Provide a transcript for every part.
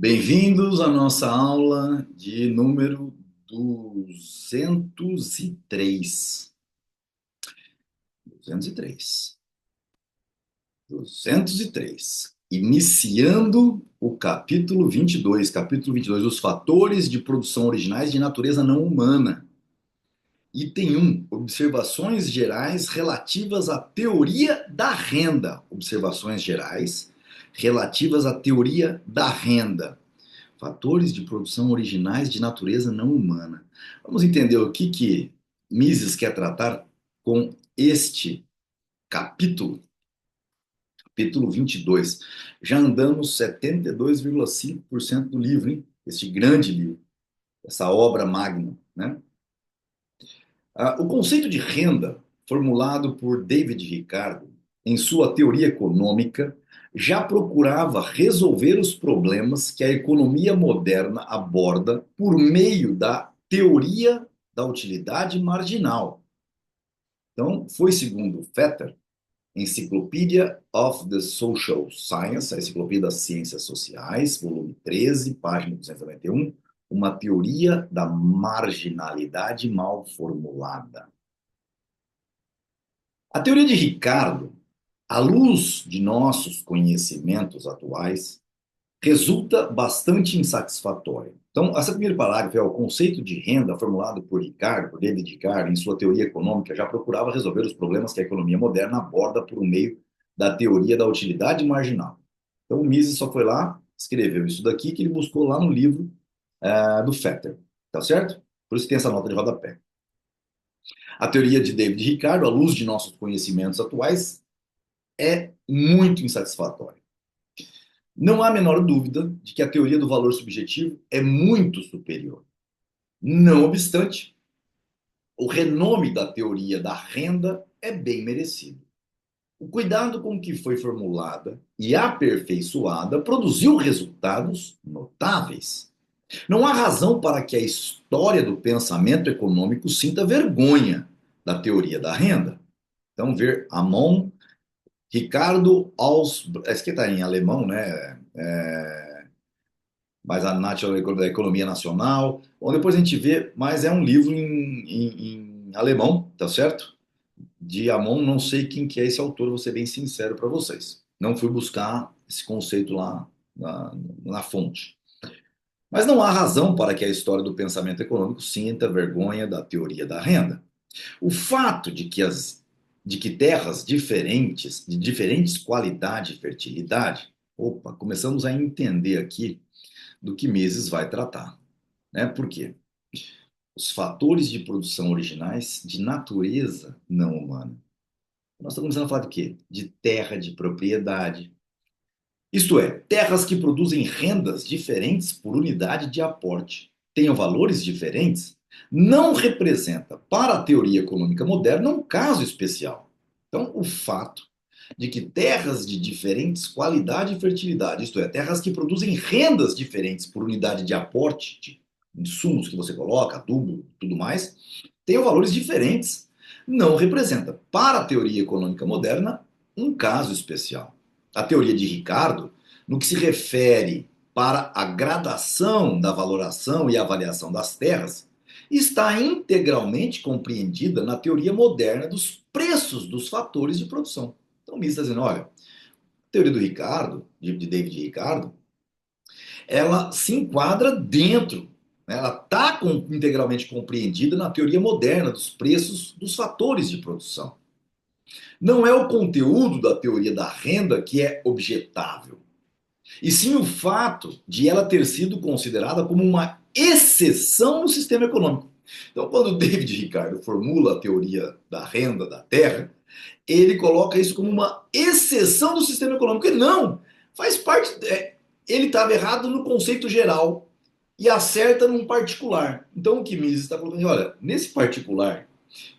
Bem-vindos à nossa aula de número 203. 203. 203. Iniciando o capítulo 22, os fatores de produção originais de natureza não humana. Item 1, observações gerais relativas à teoria da renda. Observações gerais relativas à teoria da renda. Fatores de produção originais de natureza não humana. Vamos entender o que Mises quer tratar com este capítulo, capítulo 22. Já andamos 72,5% do livro, hein? Este grande livro, essa obra magna, né? O conceito de renda, formulado por David Ricardo em sua teoria econômica, já procurava resolver os problemas que a economia moderna aborda por meio da teoria da utilidade marginal. Então, foi segundo Fetter, Encyclopedia of the Social Science, a Enciclopédia das Ciências Sociais, volume 13, página 291, uma teoria da marginalidade mal formulada. A teoria de Ricardo, à luz de nossos conhecimentos atuais, resulta bastante insatisfatória. Então, esse primeiro parágrafo é o conceito de renda formulado por Ricardo, por David Ricardo, em sua teoria econômica, já procurava resolver os problemas que a economia moderna aborda por meio da teoria da utilidade marginal. Então, o Mises só foi lá, escreveu isso daqui, que ele buscou lá no livro do Fetter, tá certo? Por isso tem essa nota de rodapé. A teoria de David Ricardo, à luz de nossos conhecimentos atuais, é muito insatisfatória. Não há a menor dúvida de que a teoria do valor subjetivo é muito superior. Não obstante, o renome da teoria da renda é bem merecido. O cuidado com que foi formulada e aperfeiçoada produziu resultados notáveis. Não há razão para que a história do pensamento econômico sinta vergonha da teoria da renda. Então, ver Amon Ricardo Aus, esse que está em alemão, né? Mas a National da Economia Nacional. Bom, depois a gente vê, mas é um livro em alemão, tá certo? De Amon, não sei quem que é esse autor, vou ser bem sincero para vocês. Não fui buscar esse conceito lá na fonte. Mas não há razão para que a história do pensamento econômico sinta vergonha da teoria da renda. O fato de que terras diferentes, de diferentes qualidade e fertilidade, opa, começamos a entender aqui do que Mises vai tratar, né? Por quê? Os fatores de produção originais de natureza não humana. Nós estamos começando a falar de quê? De terra de propriedade. Isto é, terras que produzem rendas diferentes por unidade de aporte, tenham valores diferentes, não representa, para a teoria econômica moderna, um caso especial. Então, o fato de que terras de diferentes qualidade e fertilidade, isto é, terras que produzem rendas diferentes por unidade de aporte, de insumos que você coloca, adubo, tudo mais, tenham valores diferentes, não representa, para a teoria econômica moderna, um caso especial. A teoria de Ricardo, no que se refere para a gradação da valoração e avaliação das terras, está integralmente compreendida na teoria moderna dos preços dos fatores de produção. Então, o Mises está dizendo, olha, a teoria do Ricardo, de David Ricardo, ela se enquadra dentro, né, ela está integralmente compreendida na teoria moderna dos preços dos fatores de produção. Não é o conteúdo da teoria da renda que é objetável, e sim o fato de ela ter sido considerada como uma exceção no sistema econômico. Então, quando o David Ricardo formula a teoria da renda da terra, ele coloca isso como uma exceção do sistema econômico. E não, faz parte. Ele estava errado no conceito geral e acerta num particular. Então, o que Mises está colocando, olha, nesse particular,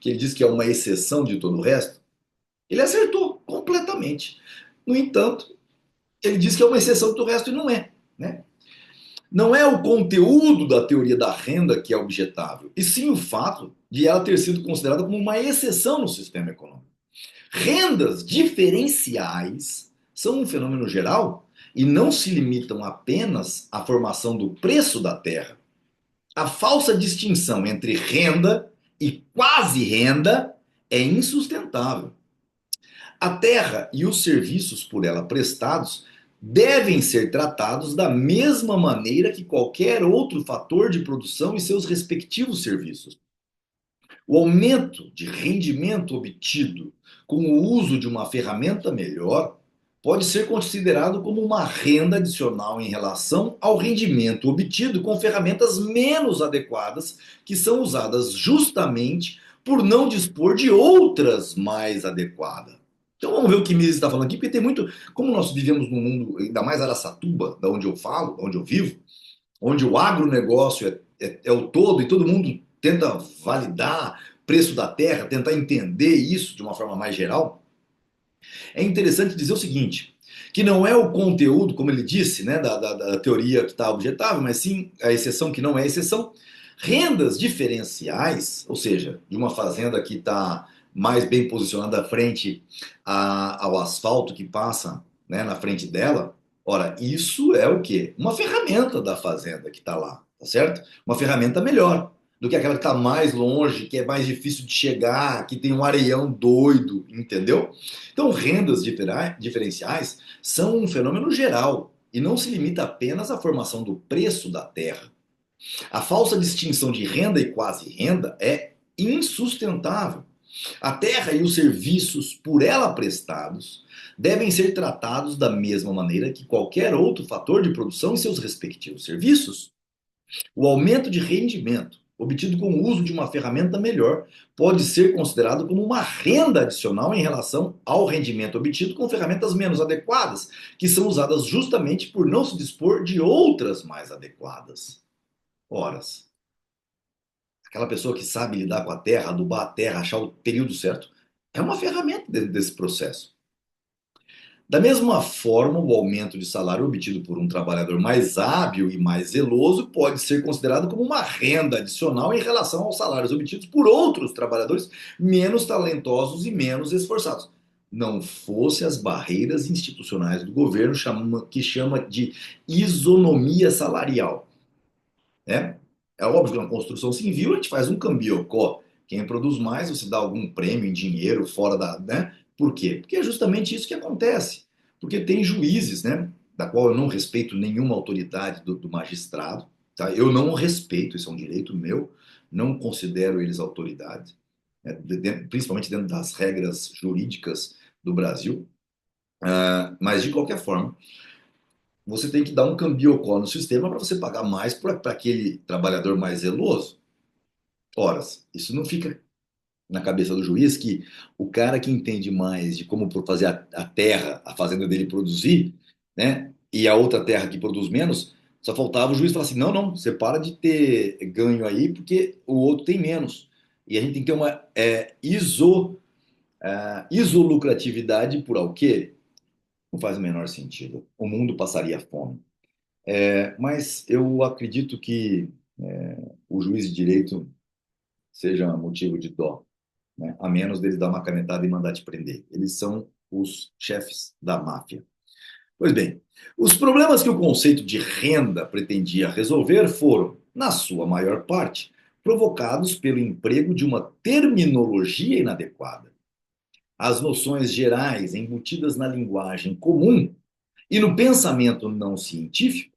que ele diz que é uma exceção de todo o resto, ele acertou completamente. No entanto, ele diz que é uma exceção do resto e não é, né? Não é o conteúdo da teoria da renda que é objetável, e sim o fato de ela ter sido considerada como uma exceção no sistema econômico. Rendas diferenciais são um fenômeno geral e não se limitam apenas à formação do preço da terra. A falsa distinção entre renda e quase renda é insustentável. A terra e os serviços por ela prestados devem ser tratados da mesma maneira que qualquer outro fator de produção e seus respectivos serviços. O aumento de rendimento obtido com o uso de uma ferramenta melhor pode ser considerado como uma renda adicional em relação ao rendimento obtido com ferramentas menos adequadas, que são usadas justamente por não dispor de outras mais adequadas. Então vamos ver o que Mises está falando aqui, porque tem muito. Como nós vivemos num mundo, ainda mais Araçatuba, da onde eu falo, da onde eu vivo, onde o agronegócio é o todo e todo mundo tenta validar preço da terra, tentar entender isso de uma forma mais geral, é interessante dizer o seguinte, que não é o conteúdo, como ele disse, né, da teoria que está objetável, mas sim a exceção que não é exceção. Rendas diferenciais, ou seja, de uma fazenda que está mais bem posicionada frente ao asfalto que passa, né, na frente dela, ora, isso é o quê? Uma ferramenta da fazenda que está lá, tá certo? Uma ferramenta melhor do que aquela que está mais longe, que é mais difícil de chegar, que tem um areião doido, entendeu? Então, rendas diferenciais são um fenômeno geral e não se limita apenas à formação do preço da terra. A falsa distinção de renda e quase renda é insustentável. A terra e os serviços por ela prestados devem ser tratados da mesma maneira que qualquer outro fator de produção e seus respectivos serviços. O aumento de rendimento obtido com o uso de uma ferramenta melhor pode ser considerado como uma renda adicional em relação ao rendimento obtido com ferramentas menos adequadas, que são usadas justamente por não se dispor de outras mais adequadas. Horas. Aquela pessoa que sabe lidar com a terra, adubar a terra, achar o período certo, é uma ferramenta dentro desse processo. Da mesma forma, o aumento de salário obtido por um trabalhador mais hábil e mais zeloso pode ser considerado como uma renda adicional em relação aos salários obtidos por outros trabalhadores menos talentosos e menos esforçados. Não fosse as barreiras institucionais do governo que chama de isonomia salarial, né? É óbvio que na construção civil a gente faz um cambiocó. Quem produz mais, você dá algum prêmio em dinheiro fora da, né? Por quê? Porque é justamente isso que acontece. Porque tem juízes, né? Da qual eu não respeito nenhuma autoridade do magistrado, tá? Eu não respeito, isso é um direito meu, não considero eles autoridade, né? Principalmente dentro das regras jurídicas do Brasil. Mas de qualquer forma, você tem que dar um cambiocó no sistema para você pagar mais para aquele trabalhador mais zeloso. Ora, isso não fica na cabeça do juiz que o cara que entende mais de como fazer a terra, a fazenda dele produzir, né, e a outra terra que produz menos, só faltava o juiz falar assim, não, não, você para de ter ganho aí porque o outro tem menos. E a gente tem que ter uma isolucratividade por ao quê? Não faz o menor sentido. O mundo passaria fome. Mas eu acredito que o juiz de direito seja motivo de dó, né? A menos deles dar uma canetada e mandar te prender. Eles são os chefes da máfia. Pois bem, os problemas que o conceito de renda pretendia resolver foram, na sua maior parte, provocados pelo emprego de uma terminologia inadequada. As noções gerais embutidas na linguagem comum e no pensamento não científico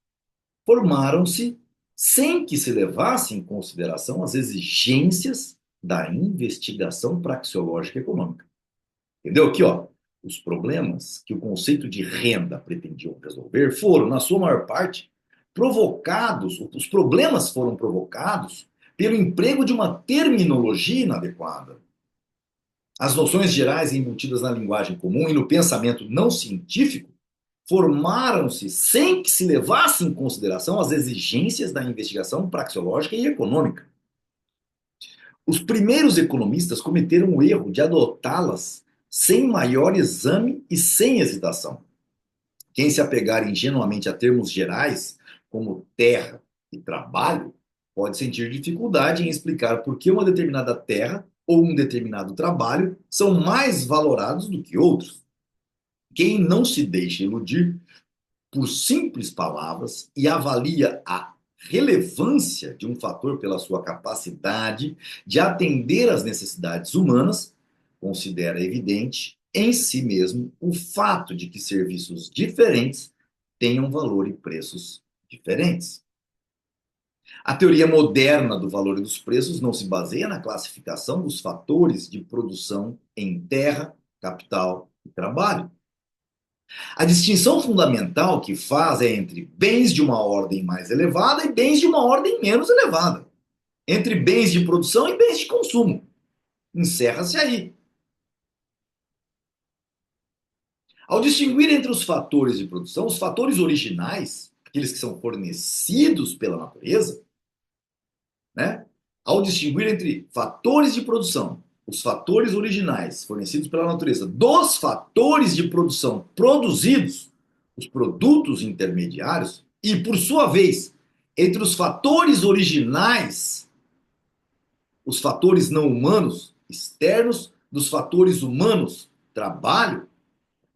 formaram-se sem que se levasse em consideração as exigências da investigação praxeológica econômica. Entendeu? Aqui, ó, os problemas que o conceito de renda pretendiam resolver foram, na sua maior parte, provocados, os problemas foram provocados pelo emprego de uma terminologia inadequada. As noções gerais embutidas na linguagem comum e no pensamento não científico formaram-se sem que se levasse em consideração as exigências da investigação praxeológica e econômica. Os primeiros economistas cometeram o erro de adotá-las sem maior exame e sem hesitação. Quem se apegar ingenuamente a termos gerais, como terra e trabalho, pode sentir dificuldade em explicar por que uma determinada terra ou um determinado trabalho são mais valorados do que outros. Quem não se deixa iludir por simples palavras e avalia a relevância de um fator pela sua capacidade de atender às necessidades humanas, considera evidente em si mesmo o fato de que serviços diferentes tenham valor e preços diferentes. A teoria moderna do valor e dos preços não se baseia na classificação dos fatores de produção em terra, capital e trabalho. A distinção fundamental que faz é entre bens de uma ordem mais elevada e bens de uma ordem menos elevada, entre bens de produção e bens de consumo. Encerra-se aí. Ao distinguir entre os fatores de produção, os fatores originais, aqueles que são fornecidos pela natureza, né? Ao distinguir entre fatores de produção, os fatores originais fornecidos pela natureza, dos fatores de produção produzidos, os produtos intermediários, e, por sua vez, entre os fatores originais, os fatores não humanos, externos, dos fatores humanos, trabalho,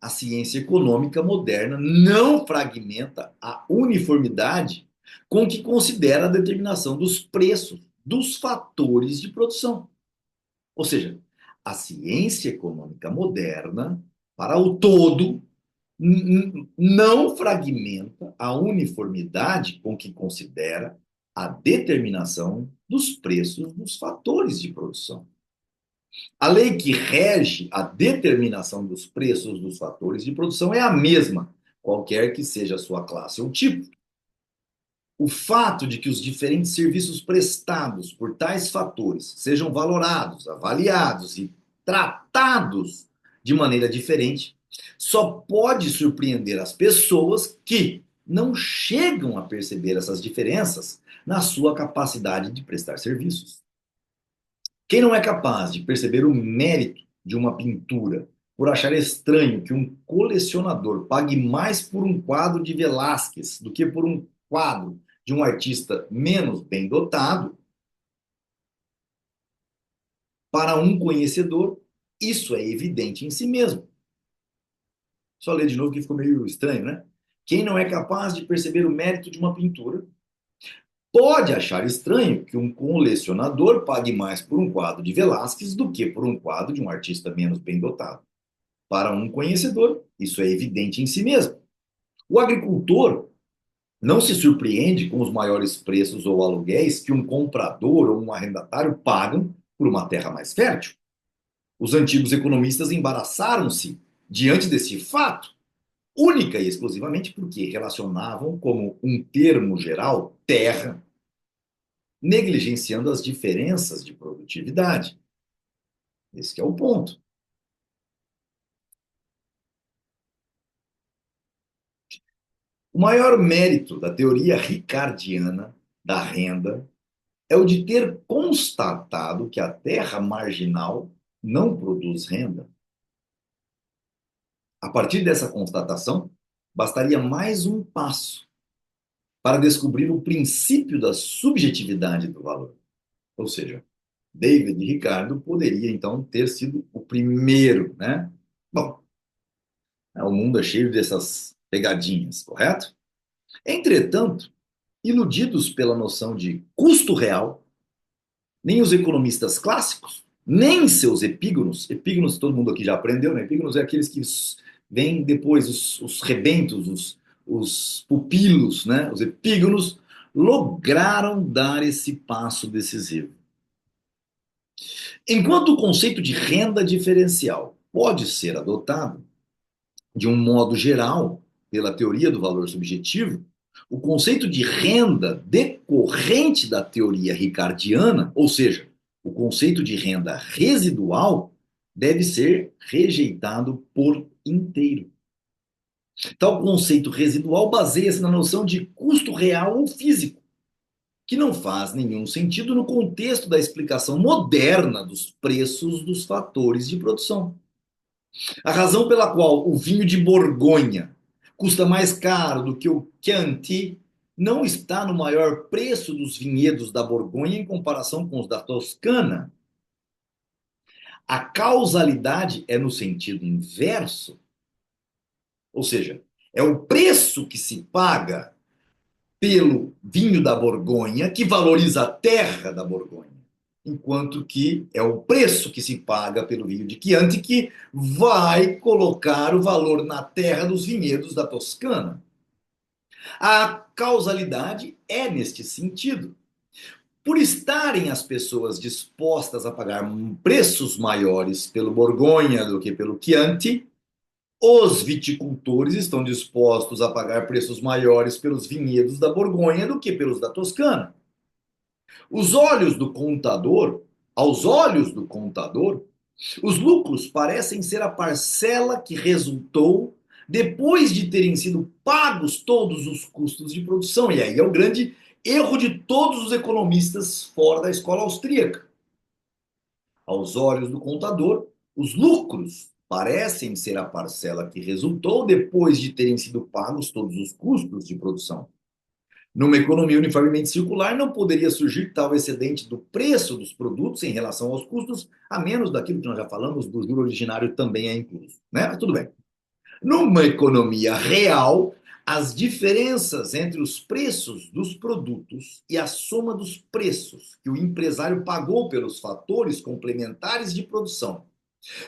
a ciência econômica moderna não fragmenta a uniformidade com que considera a determinação dos preços dos fatores de produção. Ou seja, a ciência econômica moderna, para o todo, não fragmenta a uniformidade com que considera a determinação dos preços dos fatores de produção. A lei que rege a determinação dos preços dos fatores de produção é a mesma, qualquer que seja a sua classe ou tipo. O fato de que os diferentes serviços prestados por tais fatores sejam valorados, avaliados e tratados de maneira diferente só pode surpreender as pessoas que não chegam a perceber essas diferenças na sua capacidade de prestar serviços. Quem não é capaz de perceber o mérito de uma pintura por achar estranho que um colecionador pague mais por um quadro de Velázquez do que por um quadro de um artista menos bem dotado, para um conhecedor, isso é evidente em si mesmo. Só ler de novo que ficou meio estranho, né? Quem não é capaz de perceber o mérito de uma pintura pode achar estranho que um colecionador pague mais por um quadro de Velázquez do que por um quadro de um artista menos bem dotado. Para um conhecedor, isso é evidente em si mesmo. O agricultor não se surpreende com os maiores preços ou aluguéis que um comprador ou um arrendatário pagam por uma terra mais fértil. Os antigos economistas embaraçaram-se diante desse fato, única e exclusivamente porque relacionavam como um termo geral terra, negligenciando as diferenças de produtividade. Esse é o ponto. O maior mérito da teoria ricardiana da renda é o de ter constatado que a terra marginal não produz renda. A partir dessa constatação, bastaria mais um passo para descobrir o princípio da subjetividade do valor. Ou seja, David Ricardo poderia então ter sido o primeiro, né? Bom, o mundo é cheio dessas pegadinhas, correto? Entretanto, iludidos pela noção de custo real, nem os economistas clássicos, nem seus epígonos, epígonos todo mundo aqui já aprendeu, né? Epígonos é aqueles que vêm depois, os rebentos, os pupilos, né? Os epígonos, lograram dar esse passo decisivo. Enquanto o conceito de renda diferencial pode ser adotado de um modo geral pela teoria do valor subjetivo, o conceito de renda decorrente da teoria ricardiana, ou seja, o conceito de renda residual, deve ser rejeitado por inteiro. Tal conceito residual baseia-se na noção de custo real ou físico, que não faz nenhum sentido no contexto da explicação moderna dos preços dos fatores de produção. A razão pela qual o vinho de Borgonha custa mais caro do que o Chianti não está no maior preço dos vinhedos da Borgonha em comparação com os da Toscana. A causalidade é no sentido inverso. Ou seja, é o preço que se paga pelo vinho da Borgonha que valoriza a terra da Borgonha, enquanto que é o preço que se paga pelo vinho de Chianti que vai colocar o valor na terra dos vinhedos da Toscana. A causalidade é neste sentido. Por estarem as pessoas dispostas a pagar preços maiores pelo Borgonha do que pelo Chianti, os viticultores estão dispostos a pagar preços maiores pelos vinhedos da Borgonha do que pelos da Toscana. Os olhos do contador, aos olhos do contador, os lucros parecem ser a parcela que resultou depois de terem sido pagos todos os custos de produção. E aí é o grande erro de todos os economistas fora da escola austríaca. Aos olhos do contador, os lucros parecem ser a parcela que resultou depois de terem sido pagos todos os custos de produção. Numa economia uniformemente circular, não poderia surgir tal excedente do preço dos produtos em relação aos custos, a menos daquilo que nós já falamos, do juro originário também é incluso. Né? Mas tudo bem. Numa economia real, as diferenças entre os preços dos produtos e a soma dos preços que o empresário pagou pelos fatores complementares de produção,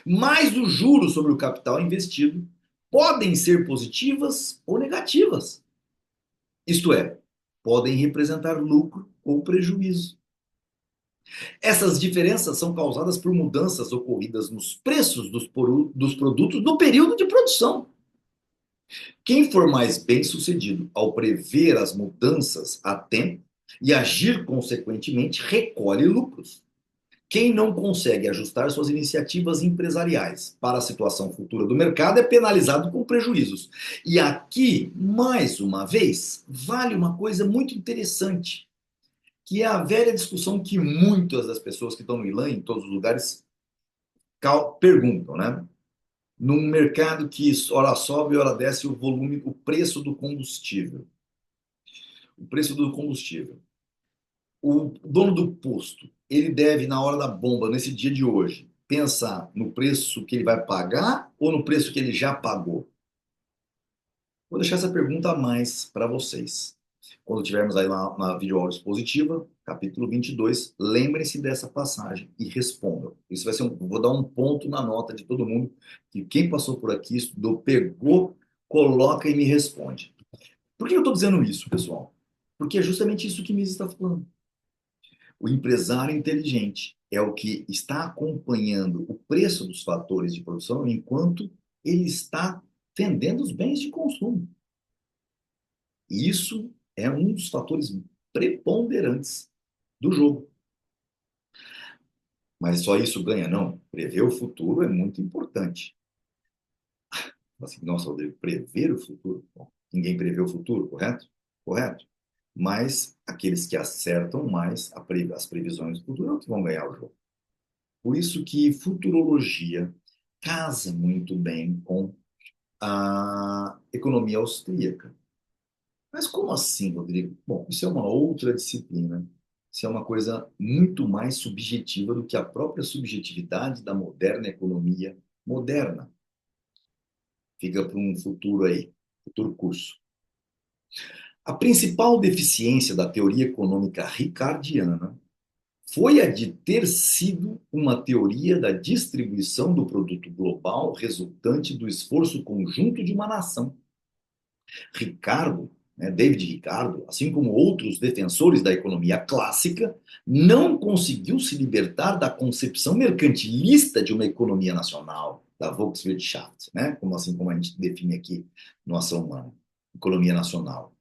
mais o juro sobre o capital investido, podem ser positivas ou negativas. Isto é, podem representar lucro ou prejuízo. Essas diferenças são causadas por mudanças ocorridas nos preços dos produtos no período de produção. Quem for mais bem-sucedido ao prever as mudanças a tempo e agir consequentemente, recolhe lucros. Quem não consegue ajustar suas iniciativas empresariais para a situação futura do mercado é penalizado com prejuízos. E aqui, mais uma vez, vale uma coisa muito interessante, que é a velha discussão que muitas das pessoas que estão no ILAN, em todos os lugares, perguntam, né? Num mercado que ora sobe, ora desce o volume, o preço do combustível. O preço do combustível. O dono do posto, ele deve, na hora da bomba, nesse dia de hoje, pensar no preço que ele vai pagar ou no preço que ele já pagou? Vou deixar essa pergunta a mais para vocês. Quando tivermos aí na videoaula expositiva, capítulo 22, lembrem-se dessa passagem e respondam. Isso vai ser vou dar um ponto na nota de todo mundo, que quem passou por aqui, estudou, pegou, coloca e me responde. Por que eu estou dizendo isso, pessoal? Porque é justamente isso que Mises está falando. O empresário inteligente é o que está acompanhando o preço dos fatores de produção enquanto ele está vendendo os bens de consumo. E isso é um dos fatores preponderantes do jogo. Mas só isso ganha, não. Prever o futuro é muito importante. Assim, nossa, Rodrigo, prever o futuro? Bom, ninguém prevê o futuro, correto? Correto. Mas aqueles que acertam mais as previsões do futuro é o que vão ganhar o jogo. Por isso que futurologia casa muito bem com a economia austríaca. Mas como assim, Rodrigo? Bom, isso é uma outra disciplina. Isso é uma coisa muito mais subjetiva do que a própria subjetividade da moderna economia moderna. Fica para um futuro aí, futuro curso. A principal deficiência da teoria econômica ricardiana foi a de ter sido uma teoria da distribuição do produto global resultante do esforço conjunto de uma nação. Ricardo, né, David Ricardo, assim como outros defensores da economia clássica, não conseguiu se libertar da concepção mercantilista de uma economia nacional, da Volkswirtschaft, né, assim como a gente define aqui no Ação Humana, economia nacional.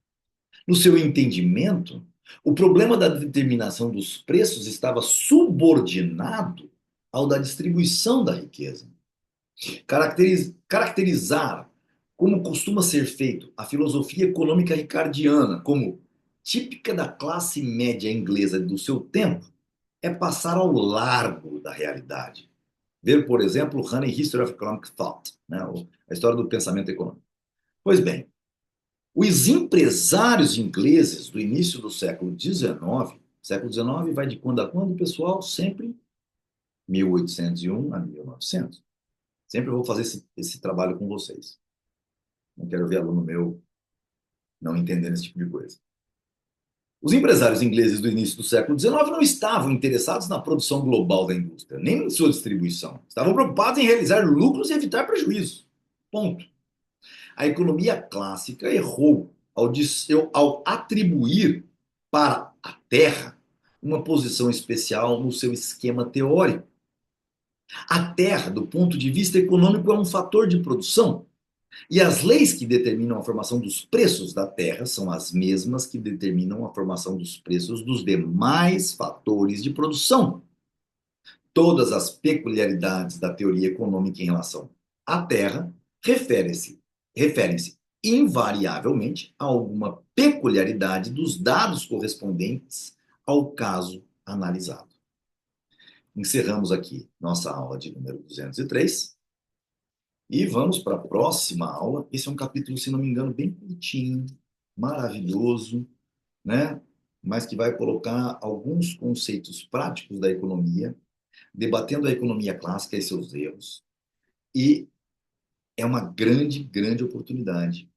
No seu entendimento, o problema da determinação dos preços estava subordinado ao da distribuição da riqueza. Caracterizar, como costuma ser feito, a filosofia econômica ricardiana como típica da classe média inglesa do seu tempo é passar ao largo da realidade. Ver, por exemplo, Honey History of Economic Thought, né? A história do pensamento econômico. Pois bem, os empresários ingleses do início do século XIX vai de quando a quando, pessoal? Sempre 1801 a 1900. Sempre vou fazer esse trabalho com vocês. Não quero ver aluno meu não entendendo esse tipo de coisa. Os empresários ingleses do início do século XIX não estavam interessados na produção global da indústria, nem em sua distribuição. Estavam preocupados em realizar lucros e evitar prejuízos. Ponto. A economia clássica errou ao atribuir para a terra uma posição especial no seu esquema teórico. A terra, do ponto de vista econômico, é um fator de produção. E as leis que determinam a formação dos preços da terra são as mesmas que determinam a formação dos preços dos demais fatores de produção. Todas as peculiaridades da teoria econômica em relação à terra referem-se invariavelmente a alguma peculiaridade dos dados correspondentes ao caso analisado. Encerramos aqui nossa aula de número 203 e vamos para a próxima aula. Esse é um capítulo, se não me engano, bem curtinho, maravilhoso, né? Mas que vai colocar alguns conceitos práticos da economia, debatendo a economia clássica e seus erros. E é uma grande, grande oportunidade,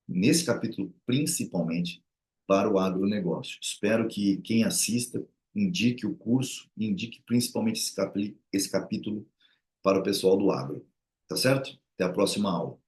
nesse capítulo principalmente, para o agronegócio. Espero que quem assista indique o curso, indique principalmente esse capítulo para o pessoal do agro. Tá certo? Até a próxima aula.